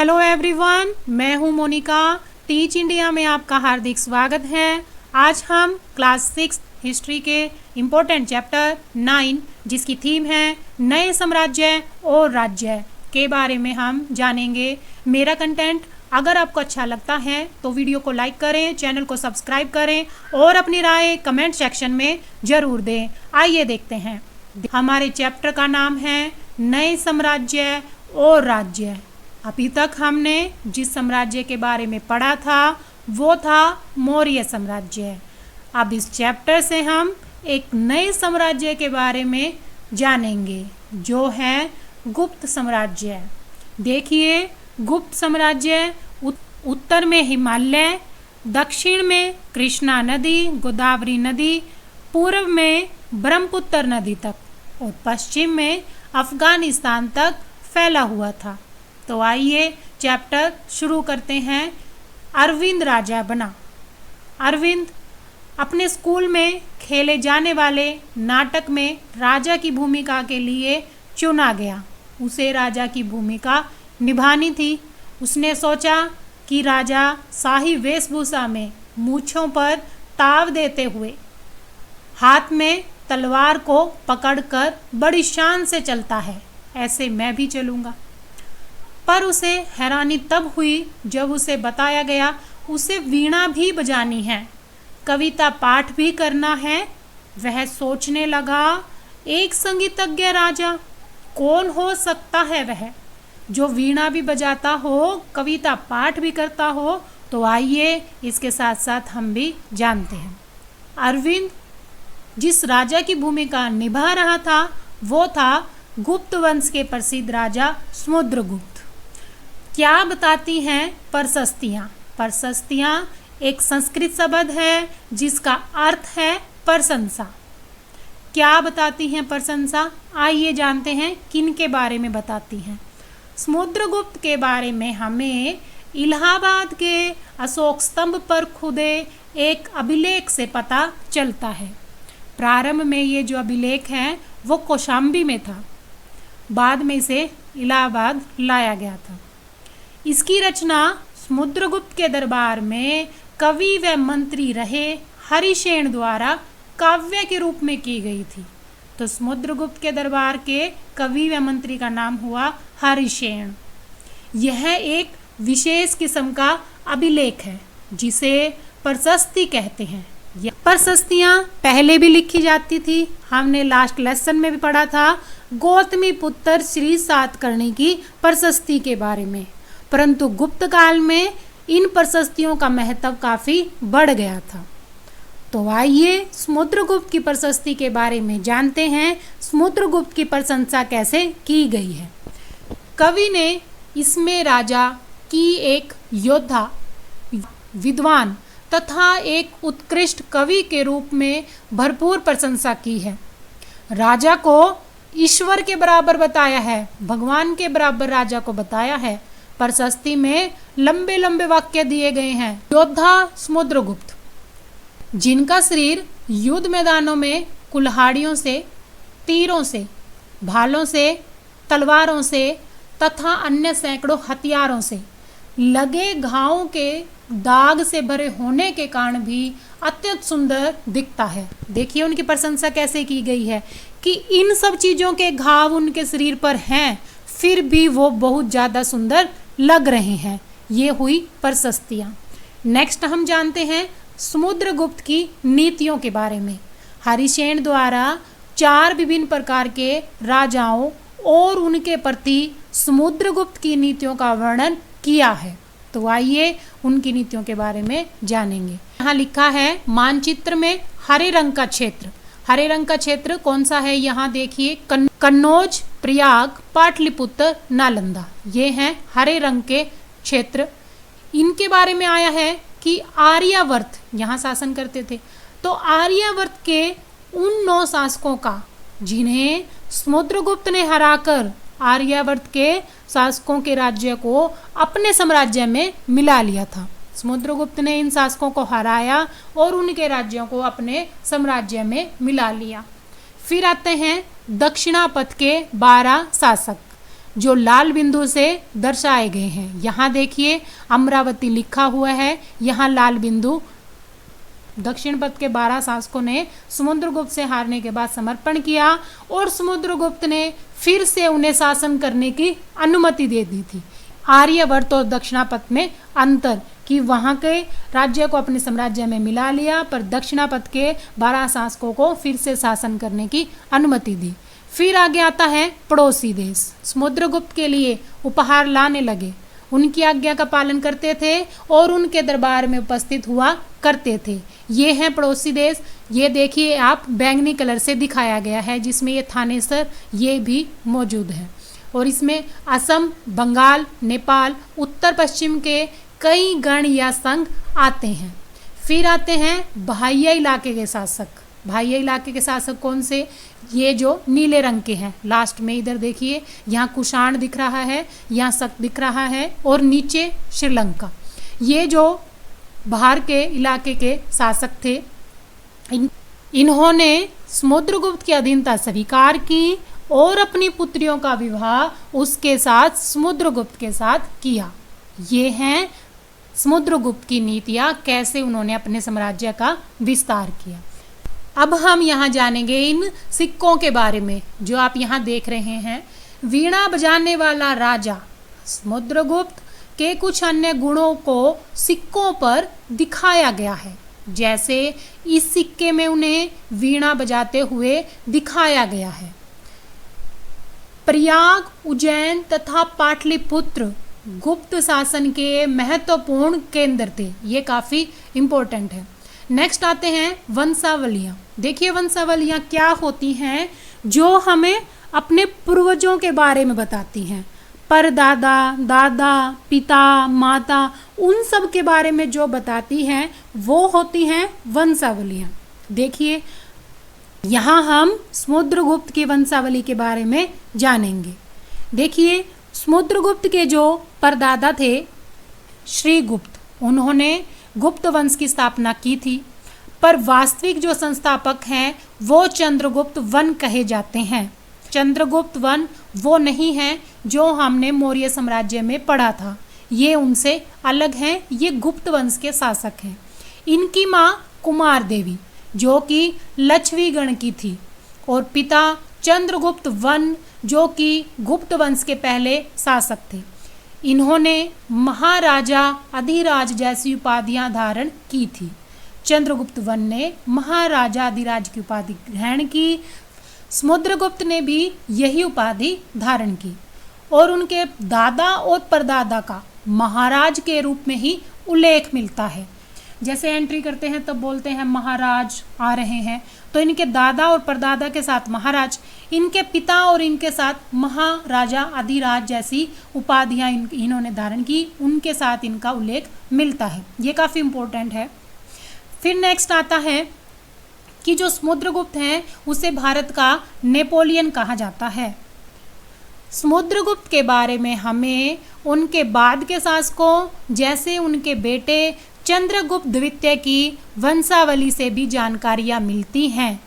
Hello everyone, मैं हूं Monika. Teach India में आपका हार्दिक स्वागत है। आज हम क्लास 6 हिस्ट्री के इम्पोर्टेंट चैप्टर 9 जिसकी थीम है नए साम्राज्य और राज्य के बारे में हम जानेंगे। मेरा कंटेंट अगर आपको अच्छा लगता है तो वीडियो को लाइक करें, चैनल को सब्सक्राइब करें और अपनी राय कमेंट सेक्शन में ज़रूर दें। आइए देखते हैं। हमारे चैप्टर का नाम है नए साम्राज्य और राज्य। अभी तक हमने जिस साम्राज्य के बारे में पढ़ा था वो था मौर्य साम्राज्य। अब इस चैप्टर से हम एक नए साम्राज्य के बारे में जानेंगे जो है गुप्त साम्राज्य। देखिए, गुप्त साम्राज्य उत्तर में हिमालय, दक्षिण में कृष्णा नदी, गोदावरी नदी, पूर्व में ब्रह्मपुत्र नदी तक और पश्चिम में अफगानिस्तान तक फैला हुआ था। तो आइए चैप्टर शुरू करते हैं। अरविंद राजा बना। अरविंद अपने स्कूल में खेले जाने वाले नाटक में राजा की भूमिका के लिए चुना गया। उसे राजा की भूमिका निभानी थी। उसने सोचा कि राजा शाही वेशभूषा में मूंछों पर ताव देते हुए हाथ में तलवार को पकड़कर बड़ी शान से चलता है, ऐसे मैं भी चलूँगा। पर उसे हैरानी तब हुई जब उसे बताया गया उसे वीणा भी बजानी है, कविता पाठ भी करना है। वह सोचने लगा, एक संगीतज्ञ राजा कौन हो सकता है वह जो वीणा भी बजाता हो, कविता पाठ भी करता हो। तो आइए इसके साथ साथ हम भी जानते हैं। अरविंद जिस राजा की भूमिका निभा रहा था वो था गुप्त वंश के प्रसिद्ध राजा समुद्रगुप्त। क्या बताती हैं प्रशस्तियाँ? प्रशस्तियाँ एक संस्कृत शब्द है जिसका अर्थ है प्रशंसा। क्या बताती हैं प्रशंसा? आइए जानते हैं किन के बारे में बताती हैं। समुद्रगुप्त के बारे में हमें इलाहाबाद के अशोक स्तंभ पर खुदे एक अभिलेख से पता चलता है। प्रारंभ में ये जो अभिलेख है वो कौशाम्बी में था, बाद में इसे इलाहाबाद लाया गया था। इसकी रचना समुद्रगुप्त के दरबार में कवि व मंत्री रहे हरिसेन द्वारा काव्य के रूप में की गई थी। तो समुद्रगुप्त के दरबार के कवि व मंत्री का नाम हुआ हरिसेन। यह एक विशेष किस्म का अभिलेख है जिसे प्रशस्ति कहते हैं। यह प्रशस्तियाँ पहले भी लिखी जाती थी, हमने लास्ट लेसन में भी पढ़ा था गौतमी पुत्र श्री सातकर्णी की प्रशस्ति के बारे में। परंतु गुप्त काल में इन प्रशस्तियों का महत्व काफ़ी बढ़ गया था। तो आइए समुद्रगुप्त की प्रशस्ति के बारे में जानते हैं। समुद्रगुप्त की प्रशंसा कैसे की गई है। कवि ने इसमें राजा की एक योद्धा, विद्वान तथा एक उत्कृष्ट कवि के रूप में भरपूर प्रशंसा की है। राजा को ईश्वर के बराबर बताया है, भगवान के बराबर राजा को बताया है। प्रशस्ति में लंबे लंबे वाक्य दिए गए हैं। योद्धा समुद्रगुप्त जिनका शरीर युद्ध मैदानों में कुल्हाड़ियों से, तीरों से, भालों से, तलवारों से तथा अन्य सैकड़ों हथियारों से लगे घावों के दाग से भरे होने के कारण भी अत्यंत सुंदर दिखता है। देखिए उनकी प्रशंसा कैसे की गई है कि इन सब चीज़ों के घाव उनके शरीर पर हैं फिर भी वो बहुत ज़्यादा सुंदर लग रहे हैं। ये हुई प्रशस्तियाँ। नेक्स्ट हम जानते हैं समुद्रगुप्त की नीतियों के बारे में। हरिसेन द्वारा 4 विभिन्न प्रकार के राजाओं और उनके प्रति समुद्रगुप्त की नीतियों का वर्णन किया है। तो आइए उनकी नीतियों के बारे में जानेंगे। यहाँ लिखा है मानचित्र में हरे रंग का क्षेत्र। हरे रंग का क्षेत्र कौन सा है? यहाँ देखिए कन्नौज, प्रयाग, पाटलिपुत्र, नालंदा, ये हैं हरे रंग के क्षेत्र। इनके बारे में आया है कि आर्यावर्त यहाँ शासन करते थे। तो आर्यावर्त के उन 9 शासकों का जिन्हें समुद्रगुप्त ने हराकर आर्यावर्त के शासकों के राज्य को अपने साम्राज्य में मिला लिया था। समुद्रगुप्त ने इन शासकों को हराया और उनके राज्यों को अपने साम्राज्य में मिला लिया। फिर आते हैं दक्षिणापथ के 12 शासक। जो लाल बिंदु से दर्शाए गए हैं। यहाँ देखिए अमरावती लिखा हुआ है, यहाँ लाल बिंदु। दक्षिण पथ के 12 शासकों ने समुद्रगुप्त से हारने के बाद समर्पण किया और समुद्रगुप्त ने फिर से उन्हें शासन करने की अनुमति दे दी थी। आर्यवर्त और दक्षिणापथ में अंतर कि वहाँ के राज्य को अपने साम्राज्य में मिला लिया, पर दक्षिणापथ के 12 शासकों को फिर से शासन करने की अनुमति दी। फिर आगे आता है पड़ोसी देश। समुद्रगुप्त के लिए उपहार लाने लगे, उनकी आज्ञा का पालन करते थे और उनके दरबार में उपस्थित हुआ करते थे। ये हैं पड़ोसी देश। ये देखिए आप बैंगनी कलर से दिखाया गया है, जिसमें ये थानेसर ये भी मौजूद है। और इसमें असम, बंगाल, नेपाल, उत्तर पश्चिम के कई गण या संघ आते हैं। फिर आते हैं बाह्य इलाके के शासक। बाह्य इलाके के शासक कौन से? ये जो नीले रंग के हैं, लास्ट में इधर देखिए, यहाँ कुषाण दिख रहा है, यहाँ शक दिख रहा है और नीचे श्रीलंका। ये जो बाहर के इलाके के शासक थे, इन्होंने समुद्रगुप्त की अधीनता स्वीकार की और अपनी पुत्रियों का विवाह उसके साथ, समुद्रगुप्त के साथ किया। ये हैं समुद्रगुप्त की नीतियाँ, कैसे उन्होंने अपने साम्राज्य का विस्तार किया। अब हम यहाँ जानेंगे इन सिक्कों के बारे में, जो आप यहाँ देख रहे हैं। वीणा बजाने वाला राजा समुद्रगुप्त के कुछ अन्य गुणों को सिक्कों पर दिखाया गया है। जैसे इस सिक्के में उन्हें वीणा बजाते हुए दिखाया गया है। प्रयाग, उज्जैन तथा पाटलिपुत्र गुप्त शासन के महत्वपूर्ण केंद्र थे। ये काफ़ी इम्पोर्टेंट है। नेक्स्ट आते हैं वंशावलियाँ। देखिए वंशावलियाँ क्या होती हैं, जो हमें अपने पूर्वजों के बारे में बताती हैं। परदादा, दादा, पिता, माता, उन सब के बारे में जो बताती हैं वो होती हैं वंशावलियाँ। देखिए यहाँ हम समुद्रगुप्त की वंशावली के बारे में जानेंगे। देखिए समुद्रगुप्त के जो परदादा थे श्रीगुप्त, उन्होंने गुप्त वंश की स्थापना की थी, पर वास्तविक जो संस्थापक हैं वो चंद्रगुप्त वन कहे जाते हैं। चंद्रगुप्त वन वो नहीं है जो हमने मौर्य साम्राज्य में पढ़ा था, ये उनसे अलग हैं। ये गुप्त वंश के शासक हैं। इनकी माँ कुमार देवी जो कि लक्षवी गण की थी, और पिता चंद्रगुप्त वन जो कि गुप्त वंश के पहले शासक थे। इन्होंने महाराजा अधिराज जैसी उपाधियां धारण की थी। चंद्रगुप्त वन ने महाराजा अधिराज की उपाधि ग्रहण की। समुद्रगुप्त ने भी यही उपाधि धारण की और उनके दादा और परदादा का महाराज के रूप में ही उल्लेख मिलता है। जैसे एंट्री करते हैं तब बोलते हैं महाराज आ रहे हैं, तो इनके दादा और परदादा के साथ महाराज, इनके पिता और इनके साथ महाराजा अधिराज जैसी उपाधियां इन्होंने धारण की, उनके साथ इनका उल्लेख मिलता है। ये काफ़ी इम्पोर्टेंट है। फिर नेक्स्ट आता है कि जो समुद्रगुप्त हैं उसे भारत का नेपोलियन कहा जाता है। समुद्रगुप्त के बारे में हमें उनके बाद के शासकों जैसे उनके बेटे चंद्रगुप्त द्वितीय की वंशावली से भी जानकारियाँ मिलती हैं।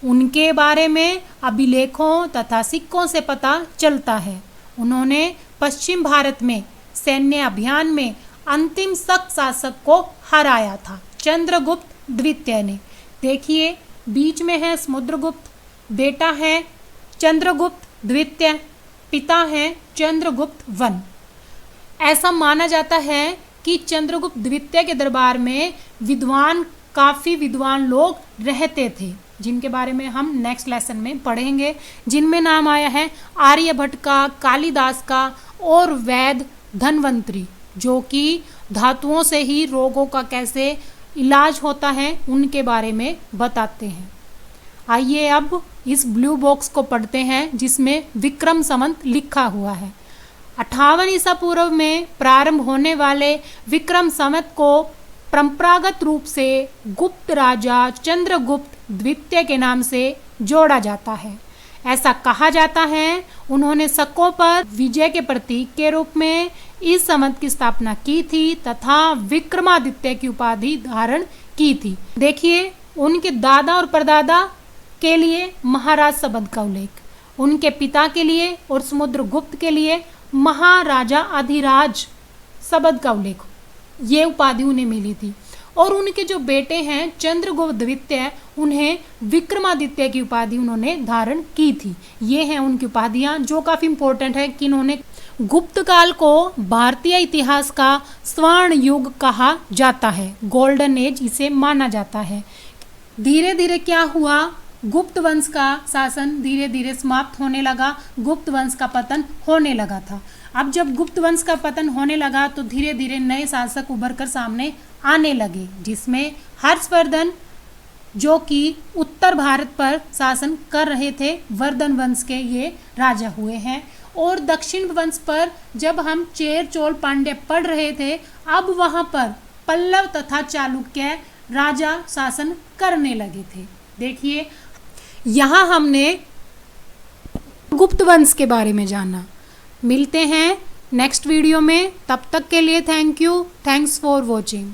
उनके बारे में अभिलेखों तथा सिक्कों से पता चलता है। उन्होंने पश्चिम भारत में सैन्य अभियान में अंतिम शक शासक को हराया था, चंद्रगुप्त द्वितीय ने। देखिए बीच में है समुद्रगुप्त, बेटा है चंद्रगुप्त द्वितीय, पिता है चंद्रगुप्त वन। ऐसा माना जाता है कि चंद्रगुप्त द्वितीय के दरबार में काफ़ी विद्वान लोग रहते थे, जिनके बारे में हम नेक्स्ट लेसन में पढ़ेंगे, जिनमें नाम आया है आर्यभट्ट का, कालिदास का और वैद धन्वंतरी, जो कि धातुओं से ही रोगों का कैसे इलाज होता है उनके बारे में बताते हैं। आइए अब इस ब्लू बॉक्स को पढ़ते हैं जिसमें विक्रम संवत लिखा हुआ है। 58 ईसा पूर्व में प्रारंभ होने वाले विक्रम संवत को परंपरागत रूप से गुप्त राजा चंद्रगुप्त द्वितीय के नाम से जोड़ा जाता है। ऐसा कहा जाता है उन्होंने शकों पर विजय के प्रतीक के रूप में इस संवत की स्थापना की थी तथा विक्रमादित्य की उपाधि धारण की थी। देखिए उनके दादा और परदादा के लिए महाराज शब्द का उल्लेख, उनके पिता के लिए और समुद्रगुप्त के लिए महाराजा अधिराज शब्द का उल्लेख, ये उपाधि उन्हें मिली थी। और उनके जो बेटे हैं चंद्रगुप्त द्वितीय, उन्हें विक्रमादित्य की उपाधि उन्होंने धारण की थी। ये हैं उनकी उपाधियां जो काफ़ी इंपॉर्टेंट है कि इन्होंने गुप्त काल को भारतीय इतिहास का स्वर्ण युग कहा जाता है, गोल्डन एज इसे माना जाता है। धीरे धीरे क्या हुआ, गुप्त वंश का शासन धीरे धीरे समाप्त होने लगा, गुप्त वंश का पतन होने लगा था। अब जब गुप्त वंश का पतन होने लगा तो धीरे धीरे नए शासक उभर कर सामने आने लगे, जिसमें हर्षवर्धन जो कि उत्तर भारत पर शासन कर रहे थे, वर्धन वंश के ये राजा हुए हैं। और दक्षिण वंश पर जब हम चेर चोल पांड्य पढ़ रहे थे, अब वहाँ पर पल्लव तथा चालुक्य राजा शासन करने लगे थे। देखिए यहाँ हमने गुप्त वंश के बारे में जाना। मिलते हैं नेक्स्ट वीडियो में, तब तक के लिए thank you, thanks for watching.